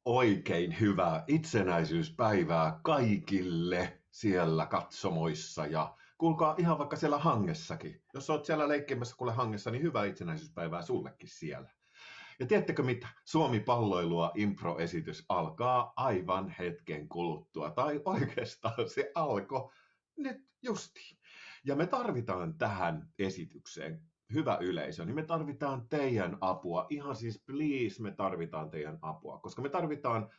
Oikein hyvää itsenäisyyspäivää kaikille siellä katsomoissa ja kuulkaa ihan vaikka siellä Hangessakin. Jos olet siellä leikkimässä kuule Hangessa, niin hyvää itsenäisyyspäivää sullekin siellä. Ja tiedättekö mitä? Suomi palloilua improesitys alkaa aivan hetken kuluttua. Tai oikeastaan se alkoi nyt justiin. Ja me tarvitaan tähän esitykseen, hyvä yleisö, niin me tarvitaan teidän apua. Ihan siis please me tarvitaan teidän apua. Koska me tarvitaan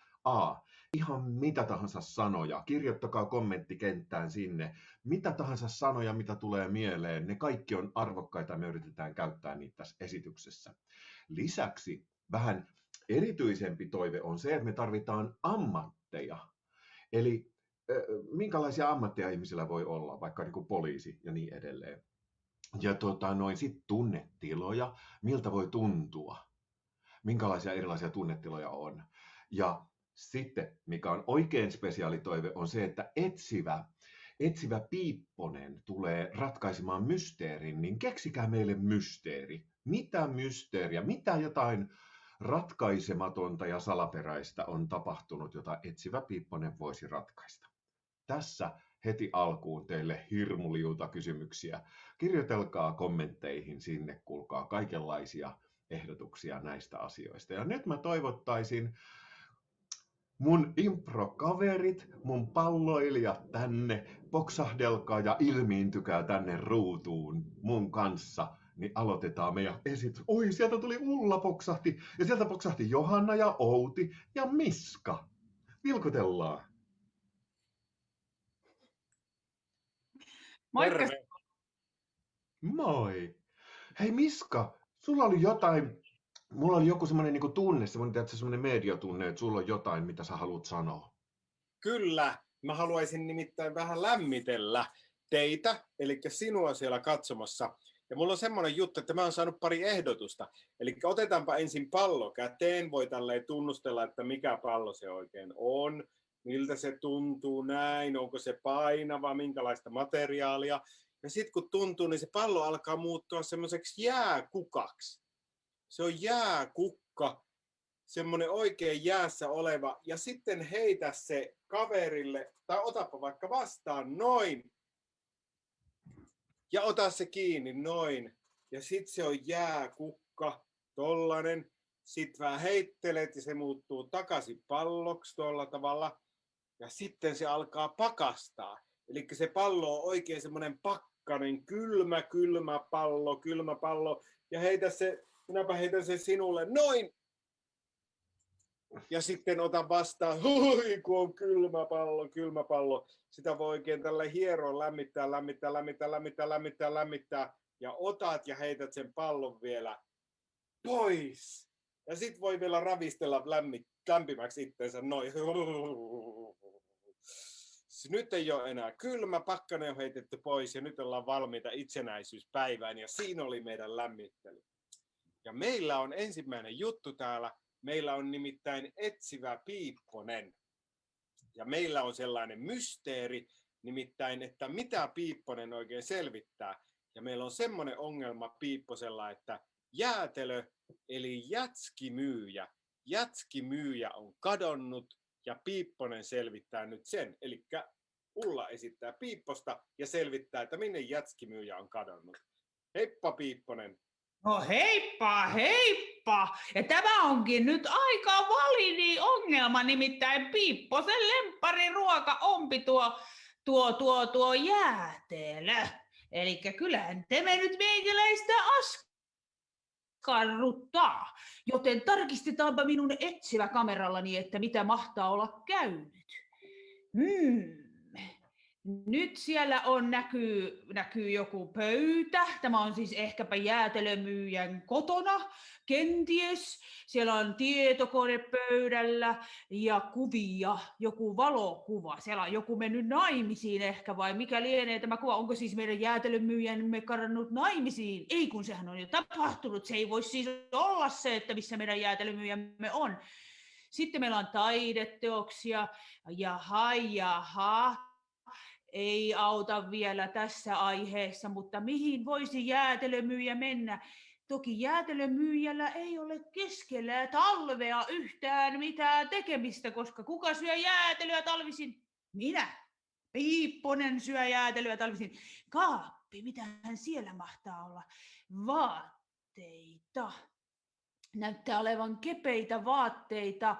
ihan mitä tahansa sanoja. Kirjoittakaa kommenttikenttään sinne. Mitä tahansa sanoja, mitä tulee mieleen. Ne kaikki on arvokkaita ja me yritetään käyttää niitä tässä esityksessä. Lisäksi vähän erityisempi toive on se, että me tarvitaan ammatteja. Eli minkälaisia ammatteja ihmisillä voi olla, vaikka niin kuin poliisi ja niin edelleen. Ja sitten tunnetiloja, miltä voi tuntua, minkälaisia erilaisia tunnetiloja on. Ja sitten, mikä on oikein spesiaalitoive, on se, että etsivä piipponen tulee ratkaisemaan mysteerin, niin keksikää meille mysteeri. Mitä mysteeriä, mitä jotain ratkaisematonta ja salaperäistä on tapahtunut, jota etsivä piipponen voisi ratkaista. Tässä heti alkuun teille hirmuliuta kysymyksiä. Kirjoitelkaa kommentteihin sinne, kuulkaa kaikenlaisia ehdotuksia näistä asioista. Ja nyt mä toivottaisin mun improkaverit, mun palloilijat tänne, poksahdelkaa ja ilmiintykää tänne ruutuun mun kanssa, niin aloitetaan meidän esitys. Oi, sieltä tuli Ulla poksahti, ja sieltä poksahti Johanna ja Outi ja Miska. Vilkutellaan. Moikka! Moi! Hei Miska, sulla oli jotain, mulla oli joku semmoinen niinku tunne, semmoinen mediatunne, että sulla on jotain, mitä sä haluat sanoa. Kyllä, mä haluaisin nimittäin vähän lämmitellä teitä, eli sinua siellä katsomassa. Ja mulla on semmoinen juttu, että mä oon saanut pari ehdotusta. Eli otetaanpa ensin pallo käteen, voi tälleen tunnustella, että mikä pallo se oikein on, miltä se tuntuu näin, onko se painava, minkälaista materiaalia. Ja sitten kun tuntuu, niin se pallo alkaa muuttua semmoiseksi jääkukaksi. Se on jääkukka, semmoinen oikein jäässä oleva, ja sitten heitä se kaverille, tai otapa vaikka vastaan, noin, ja ota se kiinni, noin, ja sitten se on jääkukka, tollanen, sitten vähän heittelet, ja se muuttuu takaisin palloksi tuolla tavalla, ja sitten se alkaa pakastaa, eli se pallo on oikein semmoinen pakkanen, kylmä pallo, ja minäpä heitän sen sinulle, noin, ja sitten ota vastaan, hui kun on kylmä pallo. Sitä voi oikein tällä hieroon lämmittää. Ja otat ja heität sen pallon vielä pois. Ja sitten voi vielä ravistella lämpimäksi itsensä noin. Nyt ei ole enää kylmä, pakkanen on heitetty pois ja nyt ollaan valmiita itsenäisyyspäivään. Ja siinä oli meidän lämmittely. Ja meillä on ensimmäinen juttu täällä. Meillä on nimittäin etsivä piipponen. Ja meillä on sellainen mysteeri, nimittäin, että mitä piipponen oikein selvittää. Ja meillä on semmoinen ongelma piipposella, että jäätelö eli jätskimyyjä on kadonnut ja piipponen selvittää nyt sen. Eli Ulla esittää piipposta ja selvittää, että minne jätskimyyjä on kadonnut. Heippa piipponen! No heippa! Ja tämä onkin nyt aika validi ongelma, nimittäin Piipposen lemppariruoka onpi tuo jäätelö. Elikkä kyllähän tämä nyt meikäläistä askarruttaa. Joten tarkistetaanpa minun etsivä kamerallani, että mitä mahtaa olla käynyt. Nyt siellä näkyy joku pöytä. Tämä on siis ehkäpä jäätelömyyjän kotona, kenties. Siellä on tietokone pöydällä ja kuvia, joku valokuva. Siellä on joku mennyt naimisiin ehkä vai mikä lienee tämä kuva. Onko siis meidän jäätelömyyjämme karannut naimisiin? Ei, kun sehän on jo tapahtunut. Se ei voi siis olla se, että missä meidän jäätelömyyjämme on. Sitten meillä on taideteoksia. Jaha. Ei auta vielä tässä aiheessa, mutta mihin voisi jäätelömyyjä mennä? Toki jäätelömyyjällä ei ole keskellä talvea yhtään mitään tekemistä, koska kuka syö jäätelöä talvisin? Minä. Piipponen syö jäätelöä talvisin. Kaappi, mitähän siellä mahtaa olla? Vaatteita. Näyttää olevan kepeitä vaatteita.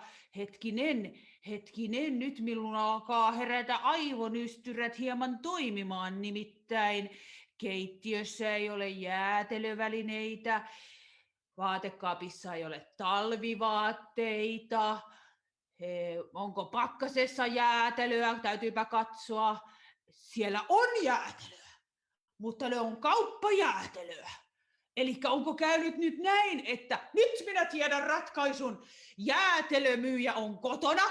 Hetkinen, nyt minulla alkaa herätä aivonystyrät hieman toimimaan, nimittäin keittiössä ei ole jäätelövälineitä, vaatekaapissa ei ole talvivaatteita. Onko pakkasessa jäätelöä? Täytyypä katsoa. Siellä on jäätelöä, mutta ne on kauppajäätelöä. Eli onko käynyt nyt näin, että nyt minä tiedän ratkaisun. Jäätelömyyjä on kotona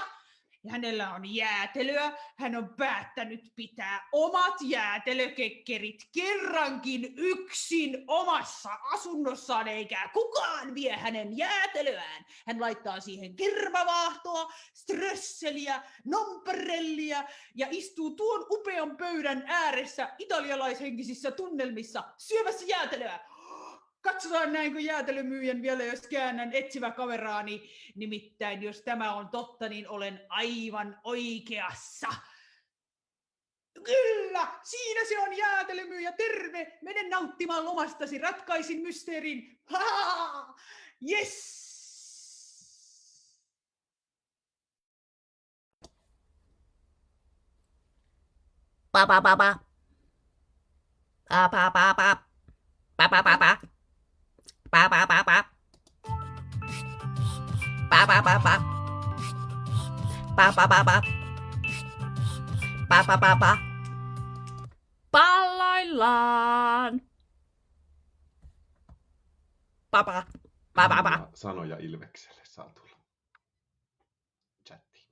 ja hänellä on jäätelöä. Hän on päättänyt pitää omat jäätelökekkerit kerrankin yksin omassa asunnossaan, eikä kukaan vie hänen jäätelöään. Hän laittaa siihen kermavaahtoa, strösseliä, nonparellia ja istuu tuon upean pöydän ääressä italialaishenkisissä tunnelmissa syömässä jäätelöä. Katsotaan näinkö jäätelömyyjän vielä, jos käännän etsivä kameraani. Nimittäin, jos tämä on totta, niin olen aivan oikeassa. Kyllä, siinä se on jäätelömyyjä. Terve, mene nauttimaan lomastasi. Ratkaisin mysteerin. Yes! Pa pa pa pa. Pa pa pa pa. Pa pa pa pa. Pa pa pa pa. Pa pa pa pa. Pa pa pa pa. Pa pa pa pa. Palloillaan. Pa pa. Pa pa pa. Sanoja Ilvekselle saa tulla chattiin.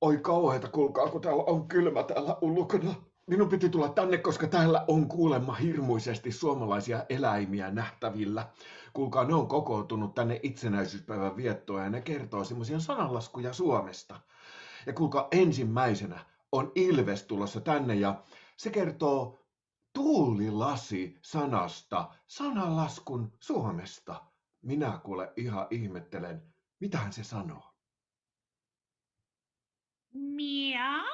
Oi kauheeta, kuulkaa, kun täällä on kylmä täällä ulkona. Minun piti tulla tänne, koska täällä on kuulemma hirmuisesti suomalaisia eläimiä nähtävillä. Kuulkaa, ne on kokoontunut tänne itsenäisyyspäivän viettoon ja ne kertoo semmoisia sananlaskuja Suomesta. Ja kuulkaa, ensimmäisenä on Ilves tulossa tänne ja se kertoo tuulilasi-sanasta sananlaskun Suomesta. Minä kuule ihan ihmettelen, mitähän se sanoo. Miau!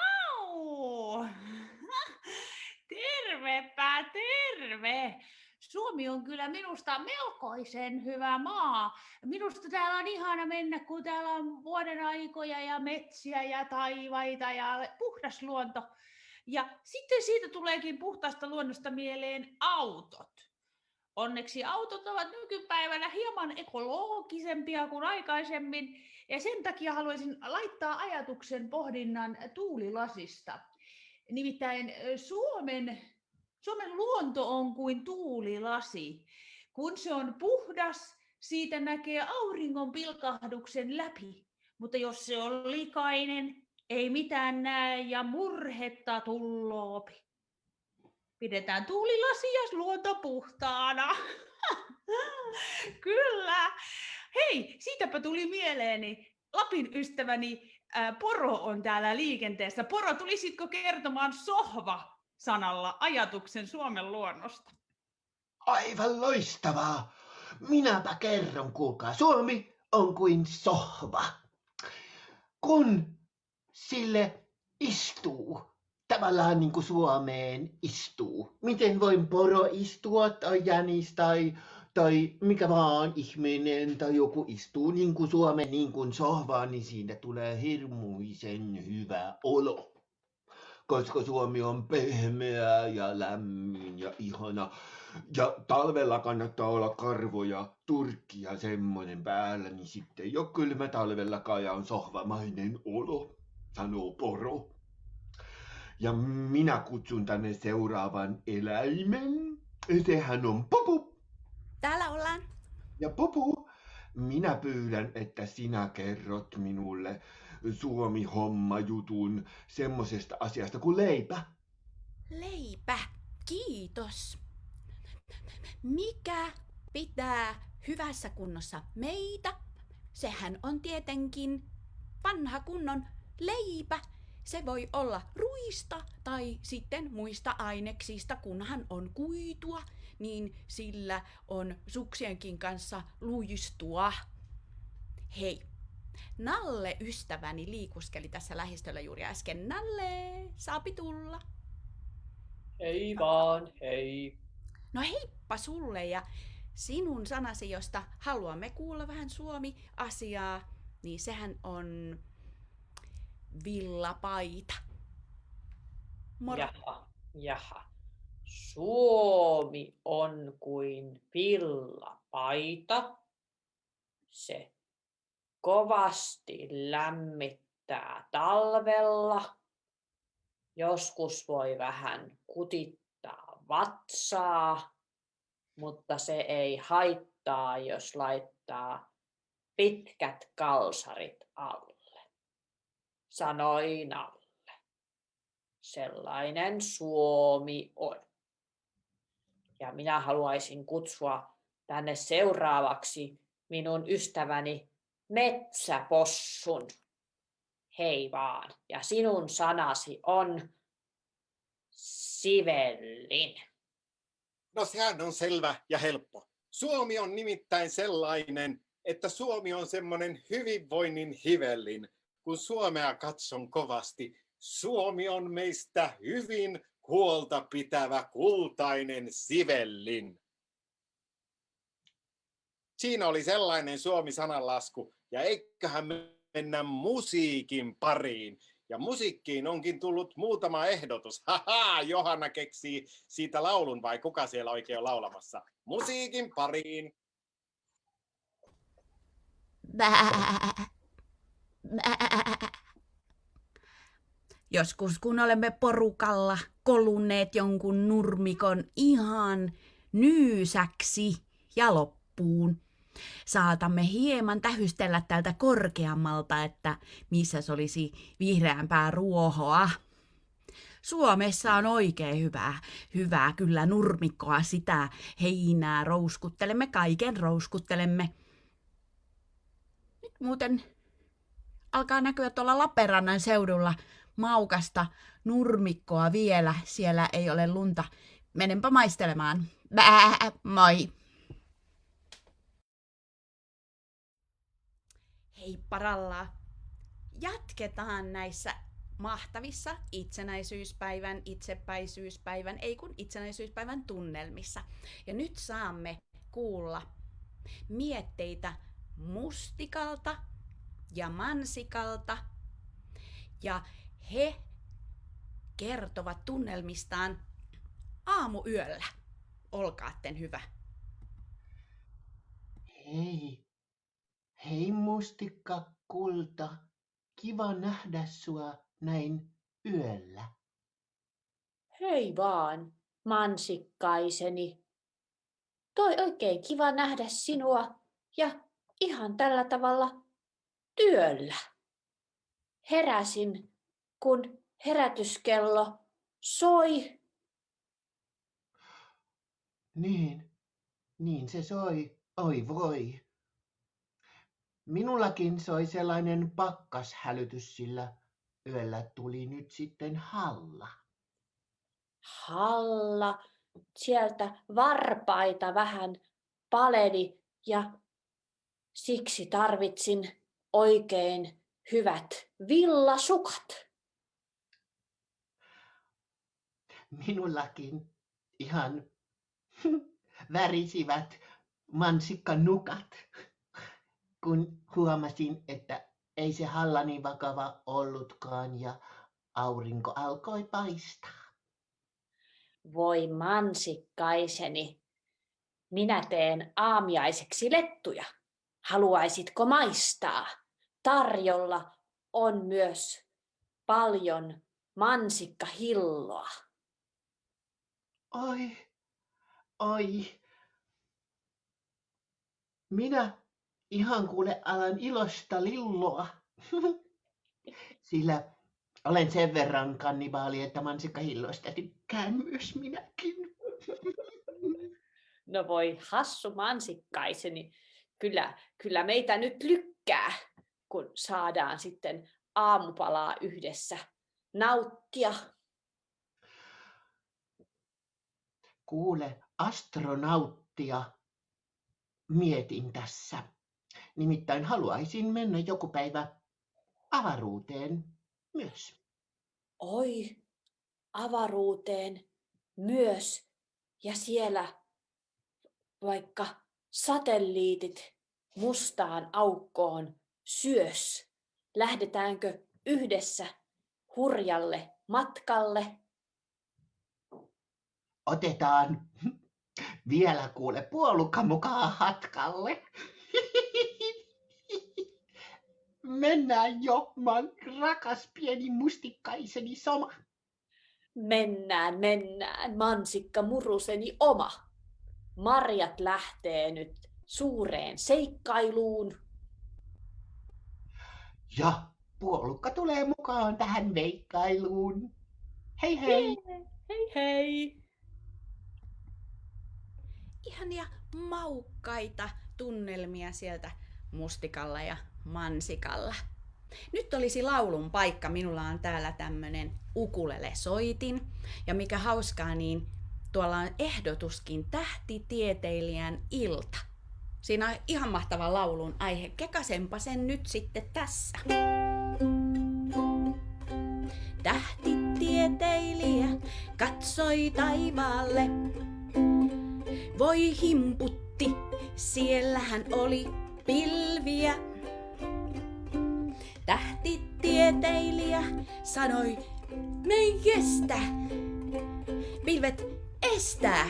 Tervepä terve! Suomi on kyllä minusta melkoisen hyvä maa. Minusta täällä on ihana mennä, kun täällä on vuoden aikoja ja metsiä ja taivaita ja puhdas luonto. Ja sitten siitä tuleekin puhtaasta luonnosta mieleen autot. Onneksi autot ovat nykypäivänä hieman ekologisempia kuin aikaisemmin. Ja sen takia haluaisin laittaa ajatuksen pohdinnan tuulilasista. Nimittäin Suomen luonto on kuin tuulilasi. Kun se on puhdas, siitä näkee auringon pilkahduksen läpi. Mutta jos se on likainen, ei mitään näe ja murhetta tulloopi. Pidetään tuulilasi ja luonto puhtaana. Kyllä. Hei, siitäpä tuli mieleeni. Lapin ystäväni Poro on täällä liikenteessä. Poro, tulisitko kertomaan sohva-sanalla ajatuksen Suomen luonnosta? Aivan loistavaa. Minäpä kerron, kuulkaa. Suomi on kuin sohva. Kun sille istuu, tavallaan niin kuin Suomeen istuu. Miten voin poro istua tai jänis tai mikä vaan ihminen tai joku istuu niin kuin Suomen niin kuin sohvaan, niin siitä tulee hirmuisen hyvä olo. Koska Suomi on pehmeä ja lämmin ja ihana. Ja talvella kannattaa olla karvoja, turkkia semmoinen päällä, niin sitten ei ole kylmä talvellakaan ja on sohvamainen olo, sanoo Poro. Ja minä kutsun tänne seuraavan eläimen. Sehän on Pupu. Täällä ollaan. Ja Pupu, minä pyydän, että sinä kerrot minulle Suomi-homma-jutun semmosesta asiasta kuin leipä. Leipä. Kiitos. Mikä pitää hyvässä kunnossa meitä? Sehän on tietenkin vanha kunnon leipä. Se voi olla ruista tai sitten muista aineksista, kunhan on kuitua, niin sillä on suksienkin kanssa luistua. Hei, Nalle ystäväni liikuskeli tässä lähistöllä juuri äsken. Nalle, saapi tulla. Hei vaan, hei. No heippa sulle ja sinun sanasi, josta haluamme kuulla vähän Suomi-asiaa, niin sehän on villapaita. Moro. Jaha. Suomi on kuin villapaita. Se kovasti lämmittää talvella. Joskus voi vähän kutittaa vatsaa, mutta se ei haittaa, jos laittaa pitkät kalsarit alle. Sanoi Nalle. Sellainen Suomi on. Ja minä haluaisin kutsua tänne seuraavaksi minun ystäväni Metsäpossun. Hei vaan. Ja sinun sanasi on sivellin. No sehän on selvä ja helppo. Suomi on nimittäin sellainen, että Suomi on semmoinen hyvinvoinnin hivellin. Kun Suomea katson kovasti, Suomi on meistä hyvin huolta pitävä kultainen sivellin. Siinä oli sellainen Suomi-sananlasku, ja eiköhän mennä musiikin pariin. Ja musiikkiin onkin tullut muutama ehdotus. Haha, Johanna keksii siitä laulun, vai kuka siellä oikein on laulamassa? Musiikin pariin. Joskus kun olemme porukalla kolunneet jonkun nurmikon ihan nyysäksi ja loppuun, saatamme hieman tähystellä tältä korkeammalta, että missä olisi vihreämpää ruohoa. Suomessa on oikein hyvää kyllä nurmikkoa, sitä heinää rouskuttelemme, kaiken rouskuttelemme. Nyt muuten alkaa näkyä tuolla Lappeenrannan seudulla maukasta nurmikkoa vielä. Siellä ei ole lunta. Menenpä maistelemaan. Moi! Hei paralla! Jatketaan näissä mahtavissa itsenäisyyspäivän tunnelmissa. Ja nyt saamme kuulla mietteitä Mustikalta ja Mansikalta. Ja he kertovat tunnelmistaan aamuyöllä. Olkaatten hyvä. Hei mustikka kulta, kiva nähdä sua näin yöllä. Hei vaan, mansikkaiseni. Toi oikein kiva nähdä sinua ja ihan tällä tavalla työllä. Heräsin, kun herätyskello soi. Niin se soi. Oi voi. Minullakin soi sellainen pakkashälytys, sillä yöllä tuli nyt sitten halla. Halla, sieltä varpaita vähän paleli ja siksi tarvitsin oikein hyvät villasukat. Minullakin ihan värisivät mansikkanukat, kun huomasin, että ei se halla niin vakava ollutkaan ja aurinko alkoi paistaa. Voi mansikkaiseni, minä teen aamiaiseksi lettuja. Haluaisitko maistaa? Tarjolla on myös paljon mansikkahilloa. Oi. Minä ihan kuule alan ilosta lilloa, sillä olen sen verran kannibaali, että mansikkahilloista tykkään myös minäkin. No voi hassu mansikkaiseni, kyllä meitä nyt lykkää, kun saadaan sitten aamupalaa yhdessä nauttia. Kuule, astronauttia mietin tässä. Nimittäin haluaisin mennä joku päivä avaruuteen myös. Oi, avaruuteen myös. Ja siellä vaikka satelliitit mustaan aukkoon syös. Lähdetäänkö yhdessä hurjalle matkalle? Otetaan vielä kuule puolukka mukaan hatkalle. Mennään jo, rakas pieni mustikkaiseni soma. Mennään, mansikka muruseni oma. Marjat lähtee nyt suureen seikkailuun. Ja puolukka tulee mukaan tähän veikkailuun. Hei hei! Hei hei! Ihania maukkaita tunnelmia sieltä mustikalla ja mansikalla. Nyt olisi laulun paikka. Minulla on täällä tämmönen ukulele-soitin. Ja mikä hauskaa, niin tuolla on ehdotuskin tähtitieteilijän ilta. Siinä on ihan mahtava laulun aihe. Kekasenpa sen nyt sitten tässä. Tähtitieteilijä katsoi taivaalle. Voi himputti, siellähän oli pilviä. Tähtitieteilijä sanoi, me ei kestä. Pilvet estää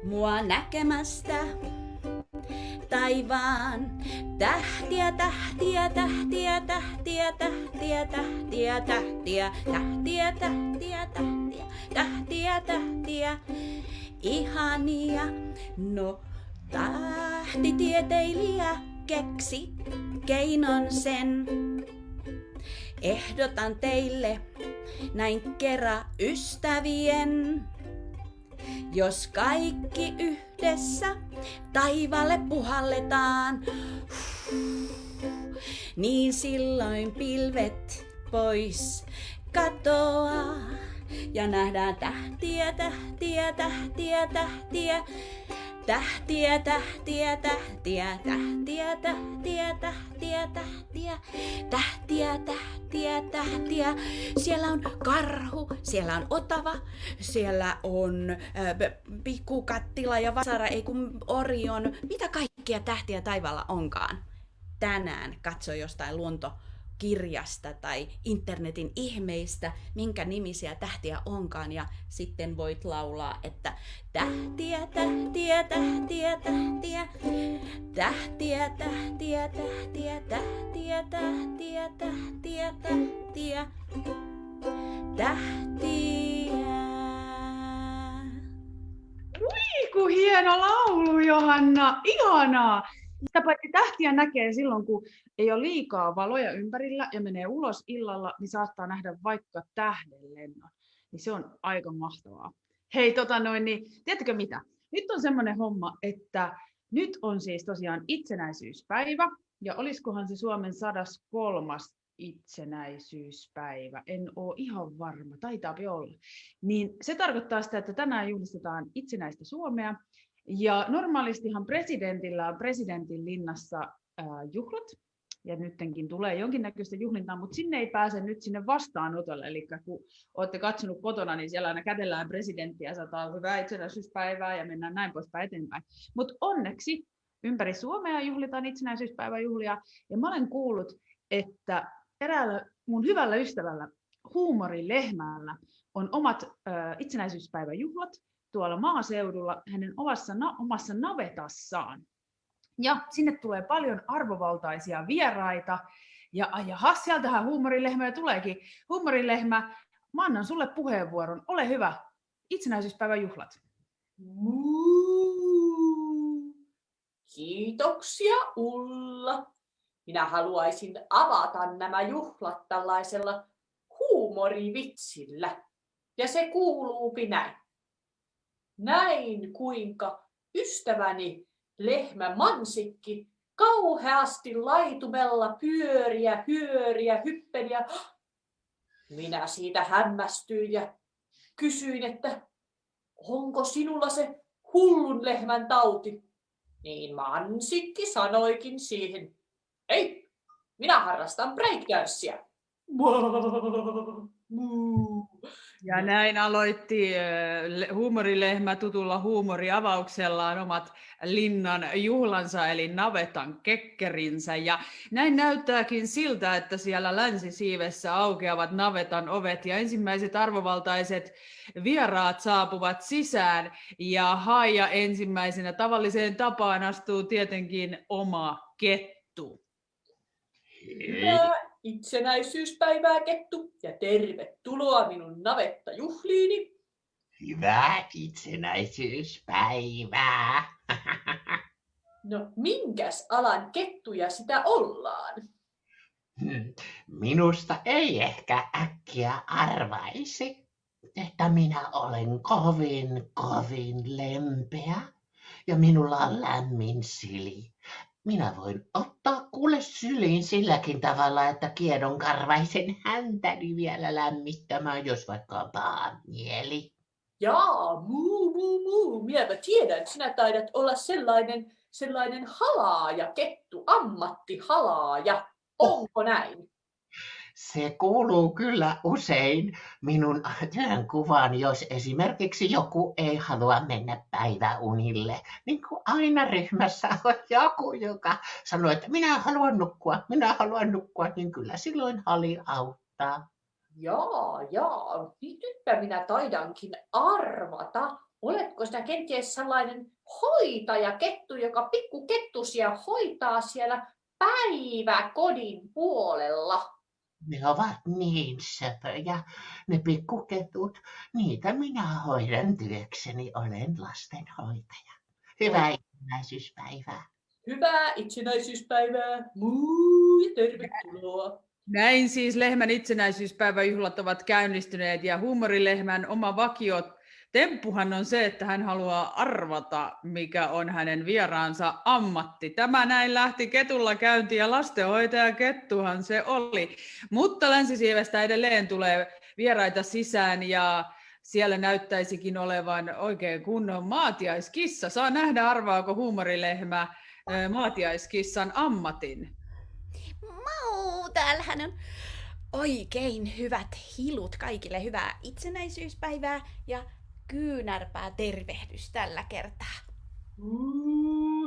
mua näkemästä taivaan tähtiä, tähtiä, tähtiä, tähtiä, tähtiä, tähtiä, tähtiä, tähtiä, tähtiä, tähtiä, tähtiä, tähtiä, ihania. No, tähtitieteilijä keksi keinon sen. Ehdotan teille näin kerran ystävien. Jos kaikki yhdessä taivaalle puhalletaan, niin silloin pilvet pois katoaa. Ja nähdään tähtiä, tähtiä, tähtiä, tähtiä. Tähtiä, tähtiä, tähtiä, tähtiä, tähtiä, tähtiä, tähtiä, tähtiä, tähtiä, tähtiä. Siellä on karhu, siellä on otava, siellä on pikkukattila ja vasara, ei kun Orion. Mitä kaikkia tähtiä taivaalla onkaan? Tänään katso jostain luontokirjasta tai internetin ihmeistä, minkä nimisiä tähtiä onkaan, ja sitten voit laulaa, että tähtiä, tähtiä, tähtiä, tähtiä, tähtiä, tähtiä, tähtiä, tähtiä, tähtiä, tähtiä, tähtiä, tähtiä. Ku hieno laulu, Johanna! Ihanaa! Sitä paitsi tähtiä näkee silloin, kun ei ole liikaa valoja ympärillä ja menee ulos illalla, niin saattaa nähdä vaikka tähdenlennon. Niin se on aika mahtavaa. Hei, niin, tiedättekö mitä? Nyt on semmoinen homma, että nyt on siis tosiaan itsenäisyyspäivä, ja olisikohan se Suomen 103. itsenäisyyspäivä. En ole ihan varma, taitaa olla. Niin se tarkoittaa sitä, että tänään juhlistetaan itsenäistä Suomea. Ja normaalistihan presidentillä on presidentin linnassa juhlat, ja nyttenkin tulee jonkinnäköistä juhlintaa, mutta sinne ei pääse nyt sinne vastaanotolle. Eli kun olette katsonut kotona, niin siellä aina kädellään presidenttiä ja sanotaan hyvää itsenäisyyspäivää ja mennään näin poispäin eteenpäin. Mutta onneksi ympäri Suomea juhlitaan itsenäisyyspäiväjuhlia, ja mä olen kuullut, että eräällä mun hyvällä ystävällä Huumorilehmällä on omat itsenäisyyspäiväjuhlat tuolla maaseudulla hänen omassa navetassaan. Ja sinne tulee paljon arvovaltaisia vieraita. Ja sieltähän Huumorilehmä tuleekin. Huumorilehmä, mä annan sulle puheenvuoron. Ole hyvä. Itsenäisyyspäiväjuhlat. Kiitoksia, Ulla. Minä haluaisin avata nämä juhlat tällaisella huumorivitsillä. Ja se kuuluupi näin. Näin kuinka ystäväni lehmä Mansikki kauheasti laitumella pyöriä, hyöriä, hyppeliä. Minä siitä hämmästyin ja kysyin, että onko sinulla se hullun lehmän tauti? Niin Mansikki sanoikin siihen, ei, minä harrastan breakdancea. Ja näin aloitti huumorilehmä tutulla huumoriavauksellaan omat linnan juhlansa eli navetan kekkerinsä. Ja näin näyttääkin siltä, että siellä länsisiivessä aukeavat navetan ovet ja ensimmäiset arvovaltaiset vieraat saapuvat sisään. Ja Haija ensimmäisenä tavalliseen tapaan astuu tietenkin oma kettu. Hyvää itsenäisyyspäivää, kettu, ja tervetuloa minun navettajuhliini. Hyvää itsenäisyyspäivää. No, minkäs alan kettuja sitä ollaan? Minusta ei ehkä äkkiä arvaisi, että minä olen kovin lempeä ja minulla on lämmin syli. Minä voin ottaa kuule syliin silläkin tavalla, että kiedon karvaisen häntäni vielä lämmittämään, jos vaikka on paha mieli. Jaa, muu. Minäpä tiedän, sinä taidat olla sellainen halaaja kettu, ammattihalaaja. Onko näin? Se kuuluu kyllä usein minun työnkuvaan, jos esimerkiksi joku ei halua mennä päiväunille. Niin kuin aina ryhmässä on joku, joka sanoo, että minä haluan nukkua, niin kyllä silloin hali auttaa. Jaa. Nytpä minä taidankin arvata. Oletko sinä kenties sellainen hoitajakettu, joka pikkukettusia hoitaa siellä päiväkodin puolella? Ne ovat niin söpöjä, ne pikkuketut. Niitä minä hoidan työkseni, olen lastenhoitaja. Hyvää itsenäisyyspäivää. Hyvää itsenäisyyspäivää, muu, ja tervetuloa. Näin siis lehmän itsenäisyyspäiväjuhlat ovat käynnistyneet ja huumorilehmän oma vakio temppuhan on se, että hän haluaa arvata, mikä on hänen vieraansa ammatti. Tämä näin lähti ketulla käyntiin ja lastenhoitaja kettuhan se oli. Mutta länsisiivestä edelleen tulee vieraita sisään ja siellä näyttäisikin olevan oikein kunnon maatiaiskissa. Saa nähdä, arvaako huumorilehmä maatiaiskissan ammatin. Täällähän on oikein hyvät hilut kaikille. Hyvää itsenäisyyspäivää ja kyynärpää tervehdys tällä kertaa.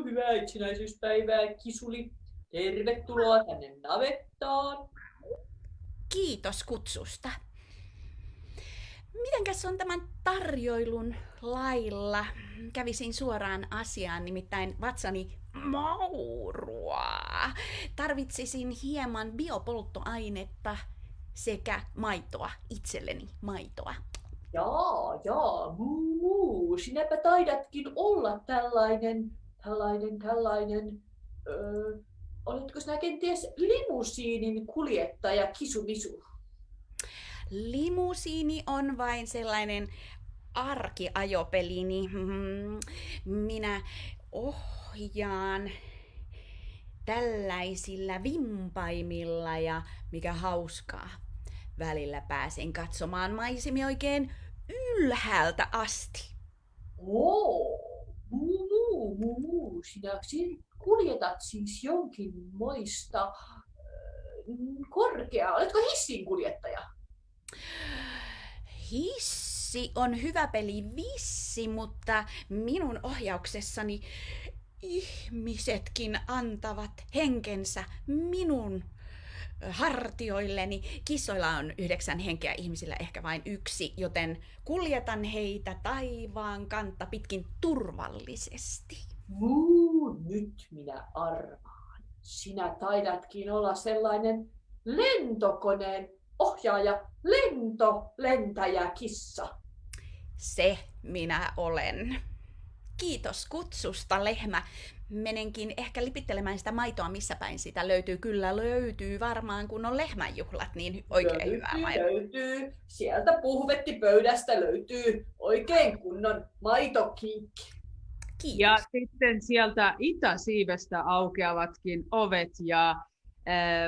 Hyvää itsenäisyyspäivää, kisuli. Tervetuloa tänne navettaan. Kiitos kutsusta. Mitenkäs on tämän tarjoilun lailla? Kävisin suoraan asiaan, nimittäin vatsani maurua. Tarvitsisin hieman biopolttoainetta sekä maitoa, itselleni maitoa. Jaa, muu. Sinäpä taidatkin olla tällainen, oletko sinä kenties limusiinin kuljettaja Kisumisu? Limusiini on vain sellainen arkiajopeli, niin minä ohjaan tällaisilla vimpaimilla ja mikä hauskaa. Välillä pääsen katsomaan maisemia oikein ylhäältä asti. Muu. Sinä kuljetat siis jonkinmoista korkeaa. Oletko hissin kuljettaja? Hissi on hyvä peli vissi, mutta minun ohjauksessani ihmisetkin antavat henkensä minun hartioilleni. Kissoilla on 9 henkeä, ihmisillä ehkä vain 1, joten kuljetan heitä taivaan kantta pitkin turvallisesti. Nyt minä arvaan. Sinä taidatkin olla sellainen lentokoneen ohjaaja, lentäjä kissa. Se minä olen. Kiitos kutsusta, lehmä. Menenkin ehkä lipittelemään sitä maitoa, missä päin sitä löytyy. Kyllä löytyy varmaan, kun on lehmänjuhlat, niin oikein hyvää maitoa. Löytyy. Sieltä puhvettipöydästä löytyy oikein kunnon maitokinkki. Kiitos. Ja sitten sieltä itäsiivestä aukeavatkin ovet ja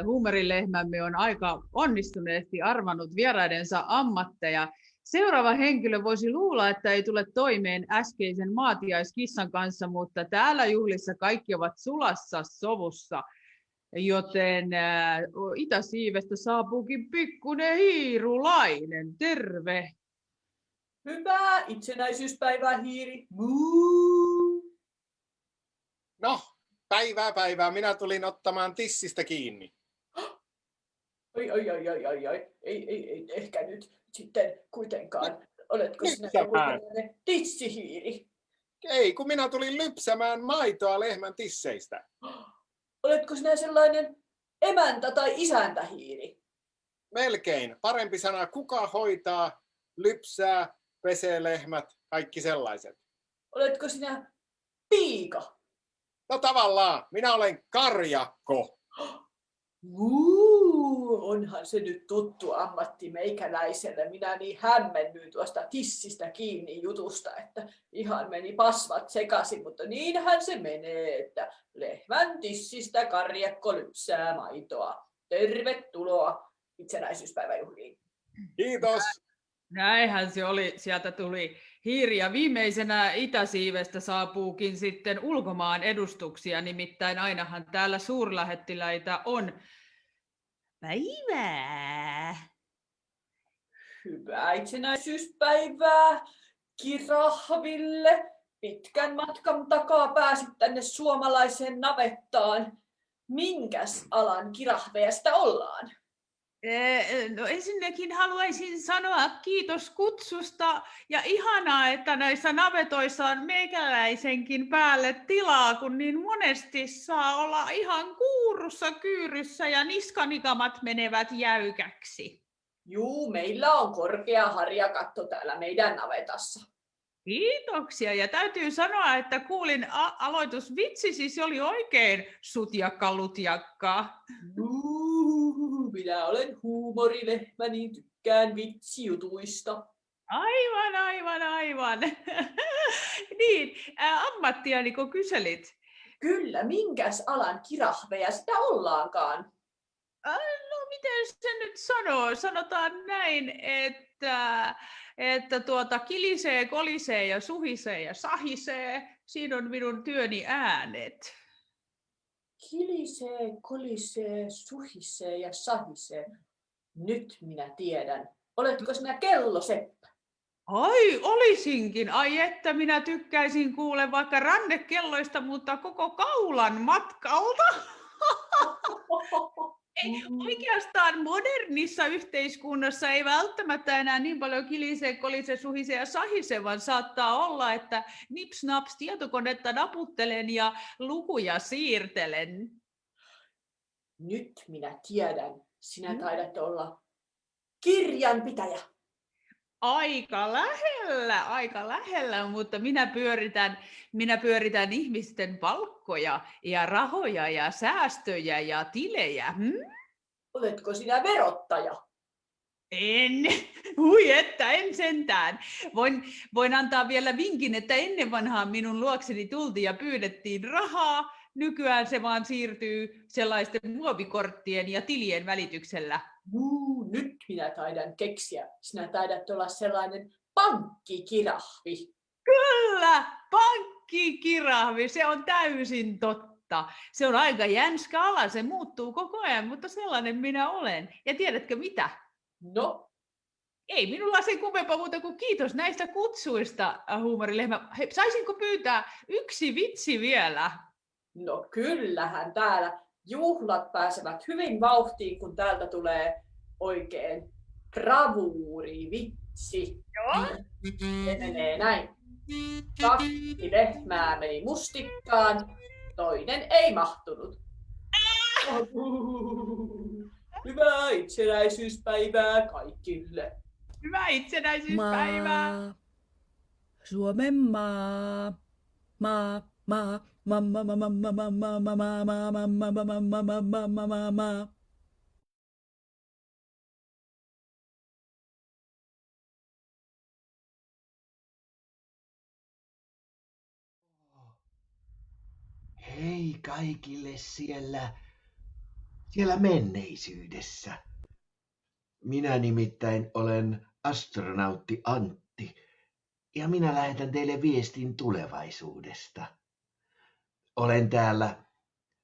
huumorilehmämme on aika onnistuneesti arvannut vieraidensa ammatteja. Seuraava henkilö voisi luulla, että ei tule toimeen äskeisen maatiaiskissan kanssa, mutta täällä juhlissa kaikki ovat sulassa sovussa, joten itäsiivestä saapuukin pikkuinen hiirulainen. Terve! Hyvää itsenäisyyspäivää, hiiri. Muu. No, päivää. Minä tulin ottamaan tissistä kiinni. Ai. Ei, ehkä nyt sitten kuitenkaan. Oletko sinä joku Lypsämään. tällainen tissihiiri? Ei, kun minä tulin lypsämään maitoa lehmän tisseistä. Oletko sinä sellainen emäntä tai isäntähiiri? Melkein. Parempi sana, kuka hoitaa, lypsää, pesee lehmät, kaikki sellaiset. Oletko sinä piika? No tavallaan, minä olen karjakko. Onhan se nyt tuttu ammatti meikäläiselle. Minä niin hämmennyin tuosta tissistä kiinni jutusta, että ihan meni pasvat sekaisin, mutta niinhän se menee, että lehmän tissistä karjakko lypsää maitoa. Tervetuloa itsenäisyyspäiväjuhliin. Kiitos. Näinhän se oli, sieltä tuli hiiri ja viimeisenä itäsiivestä saapuukin sitten ulkomaan edustuksia, nimittäin ainahan täällä suurlähettiläitä on. Päivää! Hyvää itsenäisyyspäivää kirahville. Pitkän matkan takaa pääsit tänne suomalaiseen navettaan. Minkäs alan kirahveja sitä ollaan? No ensinnäkin haluaisin sanoa kiitos kutsusta ja ihanaa, että näissä navetoissa on meikäläisenkin päälle tilaa, kun niin monesti saa olla ihan kuurussa kyyryssä ja niskanikamat menevät jäykäksi. Juu, meillä on korkea harjakatto täällä meidän navetassa. Kiitoksia ja täytyy sanoa, että kuulin aloitusvitsisi, se oli oikein sutjakka lutjakka. Minä olen huumorilehmä, niin tykkään vitsijutuista. Aivan. Niin, ammattiani kun kyselit. Kyllä, minkäs alan kirahveja sitä ollaankaan? No miten se nyt sanoo? Sanotaan näin, että kilisee, kolisee ja suhisee ja sahisee. Siinä on minun työni äänet. Kilisee, kolisee, suhisee ja sahisee. Nyt minä tiedän. Oletko sinä kelloseppä? Ai, olisinkin. Ai että minä tykkäisin kuule vaikka rannekelloista, mutta koko kaulan matkalta. Ei, oikeastaan modernissa yhteiskunnassa ei välttämättä enää niin paljon kilise, kolise, suhise ja sahise, vaan saattaa olla, että nips-naps tietokonetta naputtelen ja lukuja siirtelen. Nyt minä tiedän. Sinä taidat olla kirjanpitäjä. Aika lähellä, mutta minä pyöritän ihmisten palkkoja ja rahoja ja säästöjä ja tilejä. Oletko sinä verottaja? En sentään. Voin antaa vielä vinkin, että ennen vanhaan minun luokseni tultiin ja pyydettiin rahaa. Nykyään se vaan siirtyy sellaisten muovikorttien ja tilien välityksellä. Nyt minä taidan keksiä. Sinä taidat olla sellainen pankkikirahvi. Kyllä, pankkikirahvi, se on täysin totta. Se on aika jänskä ala, se muuttuu koko ajan, mutta sellainen minä olen. Ja tiedätkö mitä? No, Ei minulla sen kummempaa muuta kuin kiitos näistä kutsuista, huumorilehmä. Hei, saisinko pyytää yksi vitsi vielä? no kyllähän täällä juhlat pääsevät hyvin vauhtiin, kun täältä tulee oikein bravuurivitsi. Joo. Se menee näin. 2 lehmää meni mustikkaan, toinen ei mahtunut. Hyvää itsenäisyyspäivää kaikille. Hyvää itsenäisyyspäivää! Maa. Suomen maa. Maa. Maa. Mamma mamma mamma mamma mamma mamma mamma mamma mamma. Hei kaikille siellä menneisyydessä. Minä nimittäin olen astronautti Antti ja minä lähetän teille viestin tulevaisuudesta. Olen täällä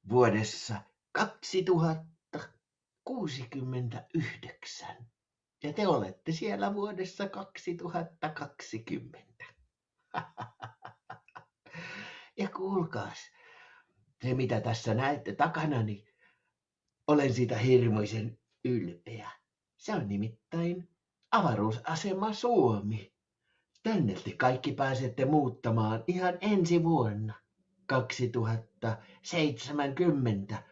vuodessa 2069 Ja te olette siellä vuodessa 2020. Ja kuulkaas, se mitä tässä näette takana, niin olen siitä hirmuisen ylpeä. Se on nimittäin avaruusasema Suomi. Tänne te kaikki pääsette muuttamaan ihan ensi vuonna, 2070.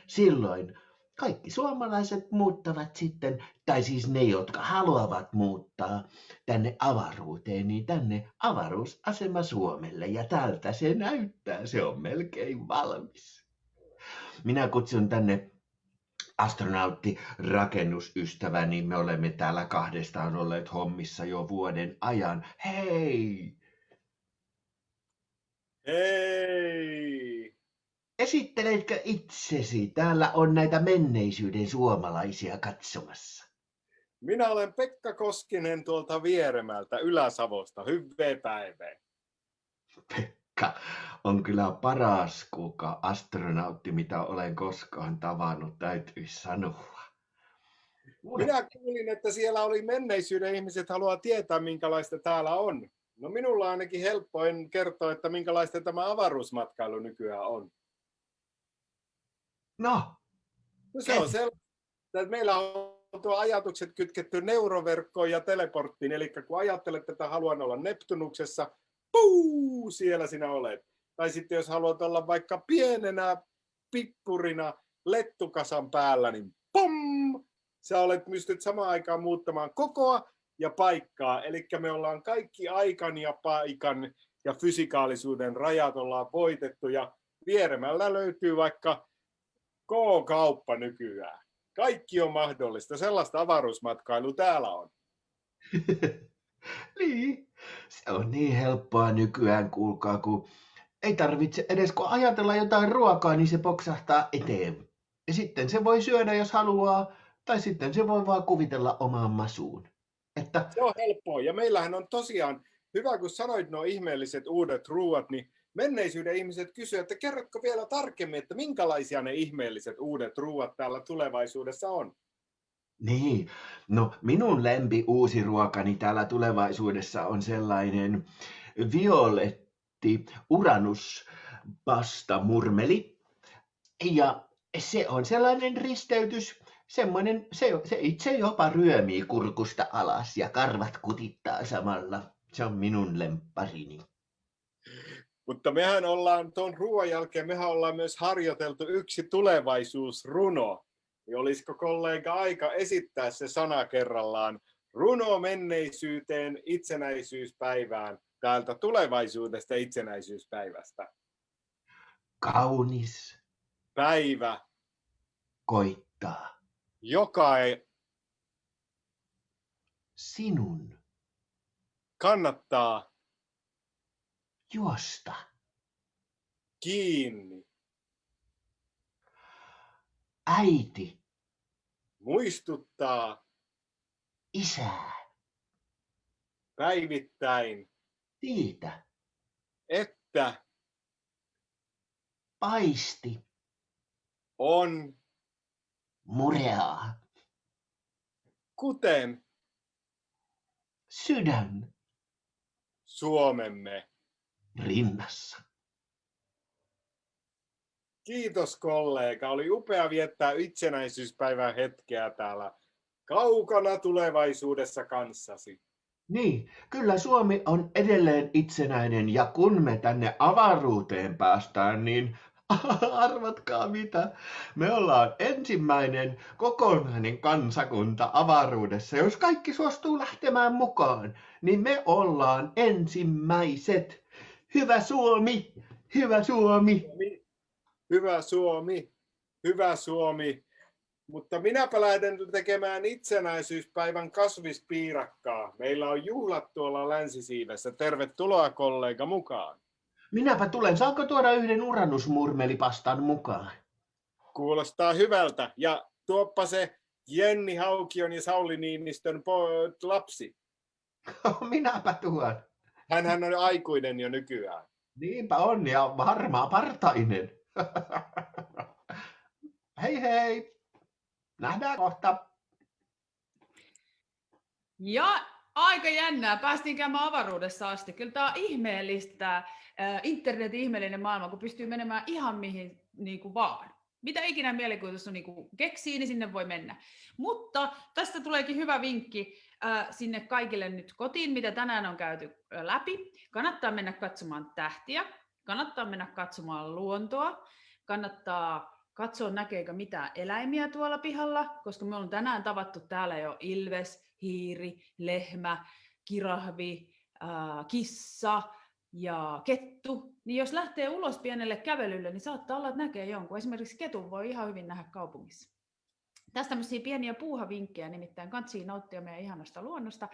Silloin kaikki suomalaiset muuttavat sitten, tai siis ne, jotka haluavat muuttaa tänne avaruuteen, niin tänne avaruusasema Suomelle. Ja tältä se näyttää, se on melkein valmis. Minä kutsun tänne astronauttirakennusystäväni, me olemme täällä kahdestaan olleet hommissa jo vuoden ajan. Hei! Hei! Esitteletkö itsesi? Täällä on näitä menneisyyden suomalaisia katsomassa. Minä olen Pekka Koskinen tuolta Vieremältä Ylä-Savosta. Hyvää päivää. Pekka on kyllä paras astronautti, mitä olen koskaan tavannut, täytyy sanoa. Minä kuulin, että siellä oli menneisyyden ihmiset haluaa tietää, minkälaista täällä on. No minulla on ainakin helppo en kertoa, että minkälaista tämä avaruusmatkailu nykyään on. No, Se on sellaista, että meillä on tuo ajatukset kytketty neuroverkkoon ja teleporttiin. Eli kun ajattelet, että haluan olla Neptunuksessa, puu, siellä sinä olet. Tai sitten jos haluat olla vaikka pienenä pippurina lettukasan päällä, niin pom! Sä pystyt samaan aikaan muuttamaan kokoa ja paikkaa. Eli me ollaan kaikki aikan ja paikan ja fysikaalisuuden rajat ollaan voitettu. Ja Vieremällä löytyy vaikka K-kauppa nykyään. Kaikki on mahdollista. Sellaista avaruusmatkailua täällä on. Niin, se on niin helppoa nykyään, kuulkaa, kun ei tarvitse edes kun ajatella jotain ruokaa, niin se poksahtaa eteen. Ja sitten se voi syödä, jos haluaa, tai sitten se voi vaan kuvitella omaan masuun. Että Se on helppoa. Ja meillähän on tosiaan, hyvä kun sanoit nuo ihmeelliset uudet ruuat, niin menneisyyden ihmiset kysyvät, että kerrotko vielä tarkemmin, että minkälaisia ne ihmeelliset uudet ruuat täällä tulevaisuudessa on? niin, no minun lempi uusi ruokani täällä tulevaisuudessa on sellainen violetti uranuspasta murmeli. Ja se on sellainen risteytys, semmoinen, se itse jopa ryömii kurkusta alas ja karvat kutittaa samalla. Se on minun lempparini. Mutta mehän ollaan tuon ruoan jälkeen, mehän ollaan myös harjoiteltu yksi tulevaisuusruno. Niin olisiko kollega aika esittää se sana kerrallaan? Runo menneisyyteen itsenäisyyspäivään täältä tulevaisuudesta itsenäisyyspäivästä. Kaunis Päivä, koittaa joka sinun kannattaa juosta. kiinni, Äiti, muistuttaa isää, päivittäin, siitä, että paisti, on mureaa, kuten sydän Suomemme. rinnassa. Kiitos kollega, oli upea viettää itsenäisyyspäivän hetkeä täällä kaukana tulevaisuudessa kanssasi. Niin, kyllä Suomi on edelleen itsenäinen ja kun me tänne avaruuteen päästään, niin arvatkaa mitä, me ollaan ensimmäinen kokonainen kansakunta avaruudessa. Jos kaikki suostuu lähtemään mukaan, niin me ollaan ensimmäiset. Hyvä Suomi, hyvä Suomi. Hyvä Suomi, hyvä Suomi. Mutta minäpä lähden tekemään itsenäisyyspäivän kasvispiirakkaa. Meillä on juhlat tuolla Länsisiivessä. Tervetuloa kollega mukaan. Minäpä tulen. Saanko tuoda yhden uranusmurmelipastan mukaan? Kuulostaa hyvältä. Ja tuoppa se Jenni Haukion ja Sauli Niinistön lapsi. Minäpä tuon. Hänhän on aikuinen jo nykyään. Niinpä on ja harmaa partainen. Hei hei. Nähdään kohta. Ja aika jännää. Päästiin käymään avaruudessa asti. Kyllä tämä on ihmeellistä, tämä internetin ihmeellinen maailma, kun pystyy menemään ihan mihin niin kuin vaan. Mitä ikinä mielikuvitus on niin kuin keksii, niin sinne voi mennä. Mutta tästä tuleekin hyvä vinkki sinne kaikille nyt kotiin, mitä tänään on käyty läpi. Kannattaa mennä katsomaan tähtiä, kannattaa mennä katsomaan luontoa, kannattaa katsoa näkeekö mitään eläimiä tuolla pihalla, koska me on tänään tavattu täällä jo ilves, hiiri, lehmä, kirahvi, kissa ja kettu. Niin jos lähtee ulos pienelle kävelylle, niin saattaa olla, että näkee jonkun. Esimerkiksi ketun voi ihan hyvin nähdä kaupungissa. Tässä tämmöisiä pieniä puuhavinkkejä, nimittäin kantsii nauttia meidän ihanasta luonnosta.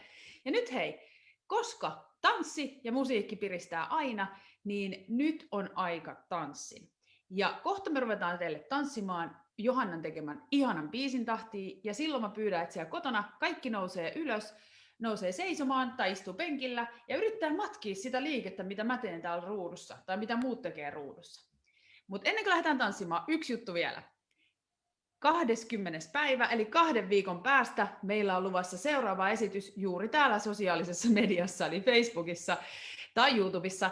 Ja nyt hei, koska tanssi ja musiikki piristää aina, niin nyt on aika tanssin. Ja kohta me ruvetaan teille tanssimaan Johannan tekemän ihanan biisin tahtiin, ja silloin mä pyydän, että siellä kotona kaikki nousee ylös, nousee seisomaan tai istuu penkillä ja yrittää matkia sitä liikettä, mitä mä teen täällä ruudussa, tai mitä muut tekee ruudussa. Mutta ennen kuin lähdetään tanssimaan, yksi juttu vielä. 20. päivä, eli 2 viikon päästä, meillä on luvassa seuraava esitys juuri täällä sosiaalisessa mediassa, eli Facebookissa tai YouTubessa,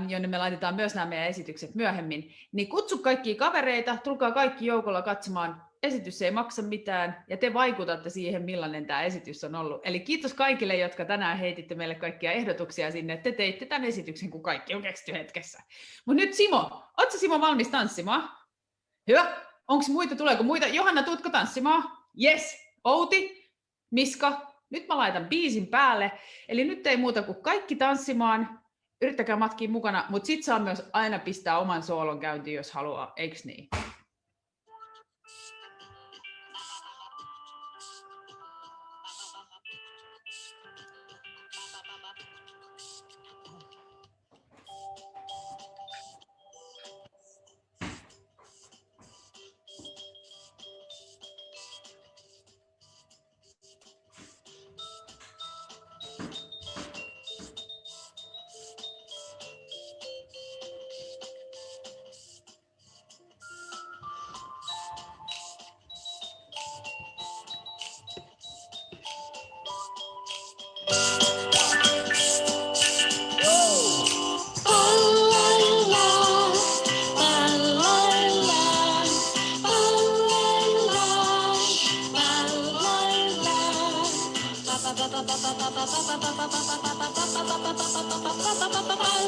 jonne me laitetaan myös nämä meidän esitykset myöhemmin. Niin kutsu kaikkia kavereita, tulkaa kaikki joukolla katsomaan. Esitys ei maksa mitään, ja te vaikutatte siihen, millainen tämä esitys on ollut. Eli kiitos kaikille, jotka tänään heititte meille kaikkia ehdotuksia sinne, että te teitte tämän esityksen, kun kaikki on keksitty hetkessä. Mutta nyt Simo, ootko Simo valmis tanssimaan? Hyvä. Onko muita, tuleeko muita? Johanna, tuutko tanssimaan? Yes. Outi, Miska, nyt mä laitan biisin päälle. Eli nyt ei muuta kuin kaikki tanssimaan. Yrittäkää matkia mukana, mutta sit saa myös aina pistää oman soolon käyntiin, jos haluaa, eiks niin?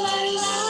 La la la